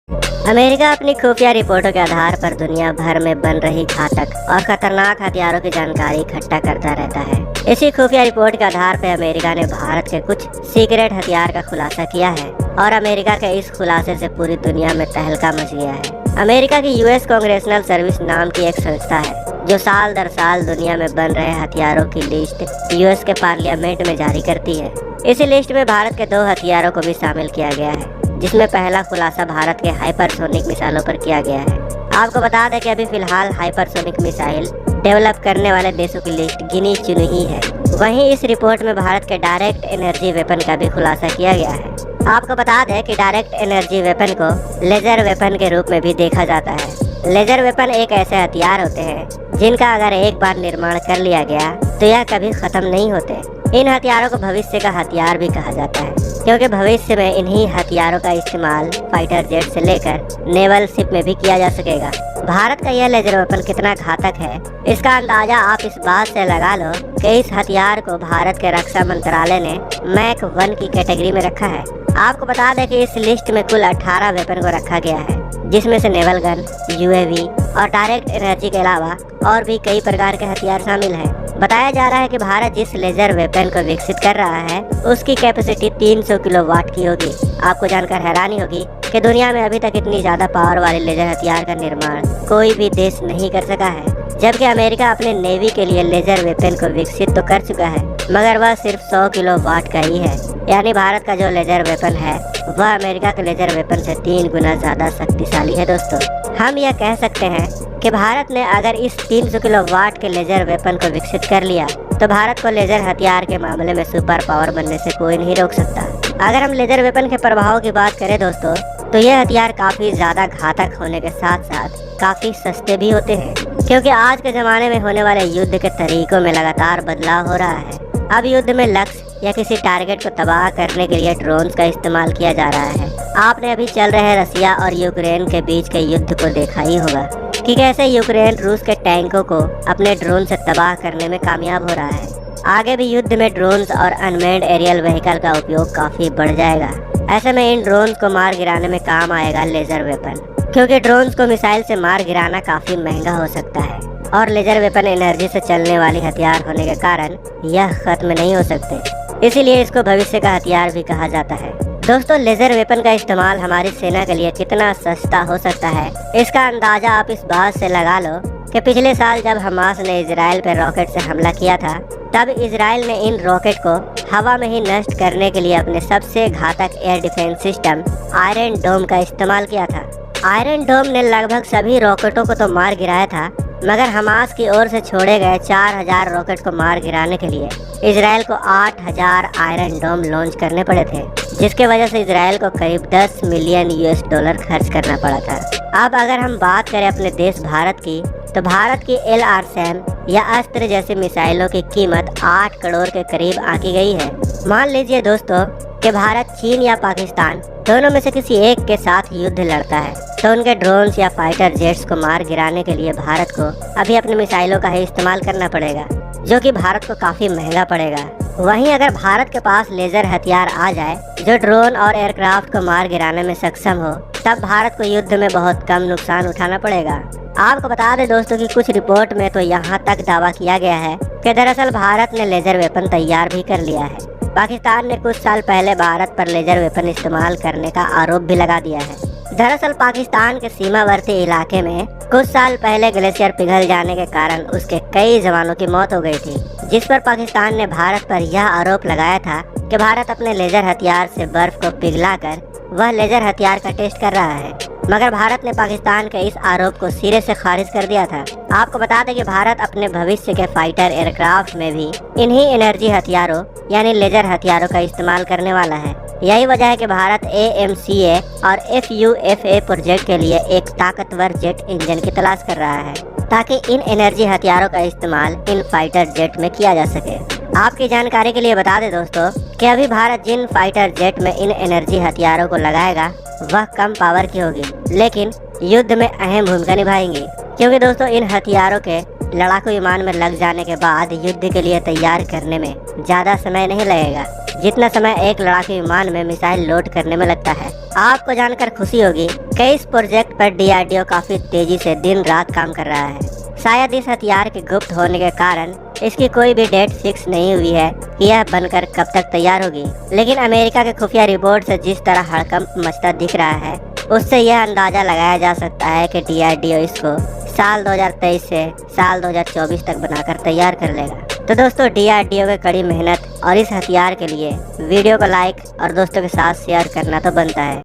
America अपनी खुफिया रिपोर्टों के आधार पर दुनिया भर में बन रही घातक और खतरनाक हथियारों की जानकारी इकट्ठा करता रहता है। इसी खुफिया रिपोर्ट के आधार पर अमेरिका ने भारत के कुछ सीक्रेट हथियार का खुलासा किया है और अमेरिका के इस खुलासे से पूरी दुनिया में तहलका मच गया है। अमेरिका की यूएस कांग्रेशनल सर्विस नाम की एक संस्था है जो साल दर साल दुनिया में बन रहे हथियारों की लिस्ट यूएस के पार्लियामेंट में जारी करती है। इसी लिस्ट में भारत के 2 हथियारों को भी शामिल किया गया है, जिसमें पहला खुलासा भारत के हाइपरसोनिक मिसाइलों पर किया गया है। आपको बता दें कि अभी फिलहाल हाइपरसोनिक मिसाइल डेवलप करने वाले देशों की लिस्ट गिनी चुनी ही है। वहीं इस रिपोर्ट में भारत के डायरेक्ट एनर्जी वेपन का भी खुलासा किया गया है। आपको बता दें कि डायरेक्ट एनर्जी वेपन को लेजर वेपन के रूप में भी देखा जाता है। लेजर वेपन एक ऐसे हथियार होते हैं जिनका अगर एक बार निर्माण कर लिया गया तो यह कभी खत्म नहीं होते। इन हथियारों को भविष्य का हथियार भी कहा जाता है, क्योंकि भविष्य में इन्हीं हथियारों का इस्तेमाल फाइटर जेट से लेकर नेवल शिप में भी किया जा सकेगा। भारत का यह लेजर वेपन कितना घातक है, इसका अंदाजा आप इस बात से लगा लो कि इस हथियार को भारत के रक्षा मंत्रालय ने मैक 1 की कैटेगरी में रखा है। आपको बता दें कि इस लिस्ट में कुल 18 वेपन को रखा गया है, जिसमें से नेवल गन, यूएवी और डायरेक्ट एनर्जी के अलावा और भी कई प्रकार के हथियार शामिल हैं। बताया जा रहा है कि भारत जिस लेजर वेपन को विकसित कर रहा है उसकी कैपेसिटी 300 किलोवाट की होगी। आपको जानकर हैरानी होगी कि दुनिया में अभी तक इतनी ज्यादा पावर वाले लेजर हथियार का निर्माण कोई भी देश नहीं कर सका है, जबकि अमेरिका अपने नेवी के लिए लेजर वेपन को विकसित तो कर चुका है, मगर वह सिर्फ 100 किलोवाट का ही है। यानी भारत का जो लेजर वेपन है वह अमेरिका के लेजर वेपन से 3 गुना ज्यादा शक्तिशाली है। दोस्तों, हम यह कह सकते हैं कि भारत ने अगर इस 300 किलोवाट के लेजर वेपन को विकसित कर लिया तो भारत को लेजर हथियार के मामले में सुपर पावर बनने से कोई नहीं रोक सकता। अगर हम लेजर वेपन के प्रभाव की बात करें दोस्तों, तो यह हथियार काफी ज्यादा घातक होने के साथ साथ काफी सस्ते भी होते हैं, क्योंकि आज के जमाने में होने वाले युद्ध के तरीकों में लगातार बदलाव हो रहा है। अब युद्ध में लक्ष्य या किसी टारगेट को तबाह करने के लिए ड्रोन्स का इस्तेमाल किया जा रहा है। आपने अभी चल रहे रसिया और यूक्रेन के बीच के युद्ध को देखा ही होगा कि कैसे यूक्रेन रूस के टैंकों को अपने ड्रोन से तबाह करने में कामयाब हो रहा है। आगे भी युद्ध में ड्रोन्स और अनमैन्ड एरियल व्हीकल का उपयोग काफी बढ़ जाएगा। ऐसे में इन ड्रोन्स को मार गिराने में काम आएगा लेजर वेपन, क्योंकि ड्रोन्स को मिसाइल से मार गिराना काफी महंगा हो सकता है और लेजर वेपन एनर्जी से चलने वाली हथियार होने के कारण यह खत्म नहीं हो सकते। इसीलिए इसको भविष्य का हथियार भी कहा जाता है। दोस्तों, लेजर वेपन का इस्तेमाल हमारी सेना के लिए कितना सस्ता हो सकता है, इसका अंदाजा आप इस बात से लगा लो कि पिछले साल जब हमास ने इजराइल पर रॉकेट से हमला किया था, तब इजराइल ने इन रॉकेट को हवा में ही नष्ट करने के लिए अपने सबसे घातक एयर डिफेंस सिस्टम आयरन डोम का इस्तेमाल किया था। आयरन डोम ने लगभग सभी रॉकेटों को तो मार गिराया था, मगर हमास की ओर से छोड़े गए 4000 रॉकेट को मार गिराने के लिए इजराइल को 8000 आयरन डोम लॉन्च करने पड़े थे, जिसके वजह से इजराइल को करीब 10 मिलियन यूएस डॉलर खर्च करना पड़ा था। अब अगर हम बात करें अपने देश भारत की, तो भारत की LRSAM या अस्त्र जैसी मिसाइलों की कीमत 8 करोड़ के करीब आंकी गई है। मान लीजिए दोस्तों कि भारत चीन या पाकिस्तान दोनों में से किसी एक के साथ युद्ध लड़ता है, तो उनके ड्रोन्स या फाइटर जेट्स को मार गिराने के लिए भारत को अभी अपनी मिसाइलों का ही इस्तेमाल करना पड़ेगा, जो कि भारत को काफी महंगा पड़ेगा। वहीं अगर भारत के पास लेजर हथियार आ जाए जो ड्रोन और एयरक्राफ्ट को मार गिराने में सक्षम हो, तब भारत को युद्ध में बहुत कम नुकसान उठाना पड़ेगा। आपको बता दें दोस्तों कि कुछ रिपोर्ट में तो यहाँ तक दावा किया गया है कि दरअसल भारत ने लेजर वेपन तैयार भी कर लिया है। पाकिस्तान ने कुछ साल पहले भारत पर लेजर वेपन इस्तेमाल करने का आरोप भी लगा दिया है। दरअसल पाकिस्तान के सीमावर्ती इलाके में कुछ साल पहले ग्लेशियर पिघल जाने के कारण उसके कई जवानों की मौत हो गई थी, जिस पर पाकिस्तान ने भारत पर यह आरोप लगाया था कि भारत अपने लेजर हथियार से बर्फ को पिघलाकर वह लेजर हथियार का टेस्ट कर रहा है, मगर भारत ने पाकिस्तान के इस आरोप को सिरे से खारिज कर दिया था। आपको बता दें कि भारत अपने भविष्य के फाइटर एयरक्राफ्ट में भी इन्हीं एनर्जी हथियारों यानी लेजर हथियारों का इस्तेमाल करने वाला है। यही वजह है कि भारत AMCA और FUFA प्रोजेक्ट के लिए एक ताकतवर जेट इंजन की तलाश कर रहा है, ताकि इन एनर्जी हथियारों का इस्तेमाल इन फाइटर जेट में किया जा सके। आपकी जानकारी के लिए बता दें दोस्तों कि अभी भारत जिन फाइटर जेट में इन एनर्जी हथियारों को लगाएगा वह कम पावर की होगी, लेकिन युद्ध में अहम भूमिका निभाएंगी, क्योंकि दोस्तों इन हथियारों के लड़ाकू विमान में लग जाने के बाद युद्ध के लिए तैयार करने में ज्यादा समय नहीं लगेगा जितना समय एक लड़ाकू विमान में मिसाइल लोड करने में लगता है। आपको जानकर खुशी होगी कि इस प्रोजेक्ट पर DRDO काफी तेजी से दिन रात काम कर रहा है। शायद इस हथियार के गुप्त होने के कारण इसकी कोई भी डेट फिक्स नहीं हुई है कि यह बनकर कब तक तैयार होगी, लेकिन अमेरिका के खुफिया रिपोर्ट से जिस तरह हड़कंप मचता दिख रहा है उससे यह अंदाजा लगाया जा सकता है कि DRDO इसको साल 2023 से साल 2024 तक बनाकर तैयार कर लेगा। तो दोस्तों, DRDO की कड़ी मेहनत और इस हथियार के लिए वीडियो को लाइक और दोस्तों के साथ शेयर करना तो बनता है।